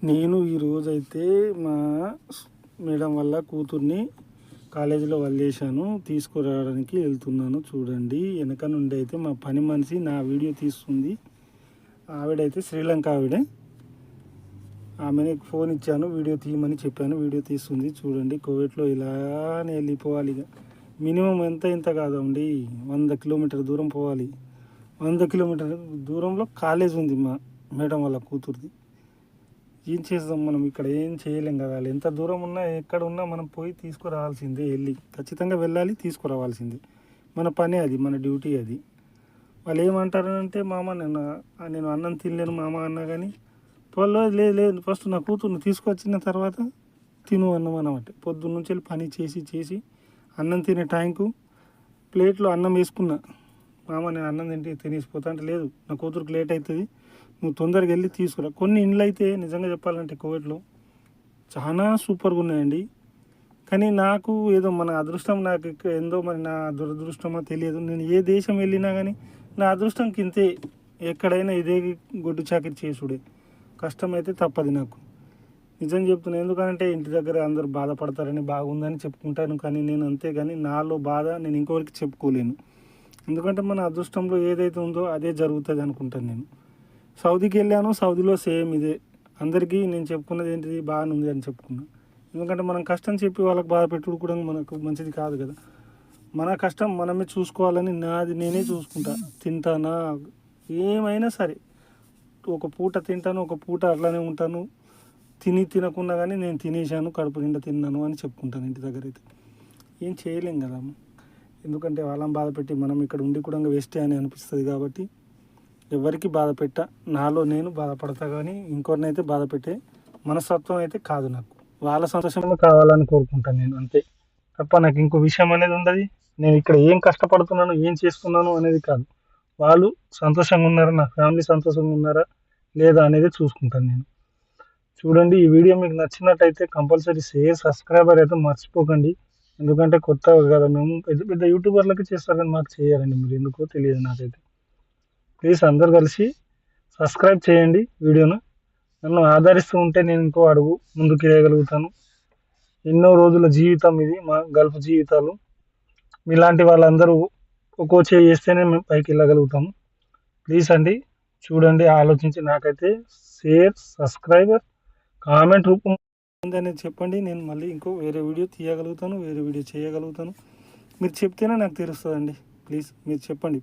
నేను ఈరోజైతే మా మేడం వల్ల కూతుర్ని కాలేజీలో వదిలేశాను, తీసుకురావడానికి వెళ్తున్నాను. చూడండి, వెనక నుండి అయితే మా పని మనిషి నా వీడియో తీస్తుంది. ఆవిడైతే శ్రీలంక ఆవిడే. ఆమెని ఫోన్ ఇచ్చాను, వీడియో తీయమని చెప్పాను, వీడియో తీస్తుంది. చూడండి, కోవిడ్లో ఇలానే వెళ్ళిపోవాలి. ఇక మినిమం ఇంత కాదండి, 100 కిలోమీటర్ దూరం పోవాలి. 100 కిలోమీటర్ దూరంలో కాలేజ్ ఉంది మా మేడం వాళ్ళ కూతురుది. ఏం చేస్తాం మనం, ఇక్కడ ఏం చేయలేం కదా. వాళ్ళు ఎంత దూరం ఉన్నా ఎక్కడ ఉన్నా మనం పోయి తీసుకురావాల్సిందే, ఖచ్చితంగా వెళ్ళాలి, తీసుకురావాల్సిందే. మన పని అది, మన డ్యూటీ అది. వాళ్ళు ఏమంటారంటే, మామ నేను అన్నం తినలేను మామ అన్నా కానీ వాళ్ళు లేదు ఫస్ట్ నా కూతుర్ని తీసుకొచ్చిన తర్వాత తిను అన్నం అన్నమాట. పొద్దున్న నుంచి వెళ్ళి పని చేసి అన్నం తినే టైంకు ప్లేట్లో అన్నం వేసుకున్నా. మామ నేను అన్నం తినేసిపోతా అంటే, లేదు నా కూతురికి లేట్ అవుతుంది, నువ్వు తొందరగా వెళ్ళి తీసుకురా. కొన్ని ఇండ్లు అయితే నిజంగా చెప్పాలంటే కోవిడ్లో చాలా సూపర్గా ఉన్నాయండి. కానీ నాకు ఏదో మన అదృష్టం, నాకు ఏందో మరి నా దురదృష్టమో తెలియదు. నేను ఏ దేశం వెళ్ళినా కానీ నా అదృష్టంకి ఇంతే, ఎక్కడైనా ఇదే గొడ్డు చాకిరి చేసుడే. కష్టం అయితే తప్పదు నాకు, నిజం చెప్తున్నాను. ఎందుకంటే ఇంటి దగ్గర అందరూ బాధపడతారని బాగుందని చెప్పుకుంటాను, కానీ నేను అంతేగాని నాలో బాధ నేను ఇంకొకరికి చెప్పుకోలేను. ఎందుకంటే మన అదృష్టంలో ఏదైతే ఉందో అదే జరుగుతుంది అనుకుంటాను నేను. సౌదీకి వెళ్ళాను, సౌదీలో సేమ్ ఇదే. అందరికీ నేను చెప్పుకున్నది ఏంటిది, బాగానే ఉంది అని చెప్పుకున్నా. ఎందుకంటే మనం కష్టం చెప్పి వాళ్ళకి బాధ పెట్టుడు కూడా మనకు మంచిది కాదు కదా. మన కష్టం మనమే చూసుకోవాలని నాది నేనే చూసుకుంటా. తింటానా ఏమైనా సరే, ఒక పూట తింటాను, ఒక పూట అట్లానే ఉంటాను. తినకున్నా కానీ నేను తినేసాను, కడుపు నిండా తిన్నాను అని చెప్పుకుంటాను. ఇంటి దగ్గర అయితే ఏం చేయలేం కదా, ఎందుకంటే వాళ్ళని బాధ పెట్టి మనం ఇక్కడ ఉండి కూడా వేస్టే అని అనిపిస్తుంది. కాబట్టి ఎవరికి బాధ పెట్ట, నాలో నేను బాధపడతా, కానీ ఇంకొకరిని అయితే బాధ పెట్టే మనస్తత్వం అయితే కాదు నాకు. వాళ్ళ సంతోషంగా కావాలని కోరుకుంటాను నేను, అంతే తప్ప నాకు ఇంకో విషయం అనేది ఉండదు. నేను ఇక్కడ ఏం కష్టపడుతున్నాను, ఏం చేస్తున్నాను అనేది కాదు. వాళ్ళు సంతోషంగా ఉన్నారా, నా ఫ్యామిలీ సంతోషంగా ఉన్నారా లేదా అనేది చూసుకుంటాను నేను. చూడండి, ఈ వీడియో మీకు నచ్చినట్టయితే కంపల్సరీ షేర్, సబ్స్క్రైబర్ అయితే మర్చిపోకండి. ఎందుకంటే కొత్త కదా, మేము పెద్ద యూట్యూబర్లకి చేస్తారు కానీ మాకు చేయాలండి, మీరు ఎందుకో తెలియదు నాకైతే. ప్లీజ్ అందరు కలిసి సబ్స్క్రైబ్ చేయండి వీడియోను. నన్ను ఆదరిస్తూ ఉంటే నేను ఇంకో అడుగు ముందుకు వేయగలుగుతాను. ఎన్నో రోజుల జీవితం ఇది, మా గల్ఫ్ జీవితాలు. మీలాంటి వాళ్ళందరూ ఒక్కో చేయి చేస్తేనే మేము పైకి వెళ్ళగలుగుతాము. ప్లీజ్ అండి, చూడండి, ఆలోచించి నాకైతే షేర్, సబ్స్క్రైబర్, కామెంట్ రూపం అనేది చెప్పండి. నేను మళ్ళీ ఇంకో వేరే వీడియో తీయగలుగుతాను, వేరే వీడియో చేయగలుగుతాను. మీరు చెప్తేనే నాకు తెలుస్తుందండి. ప్లీజ్ మీరు చెప్పండి.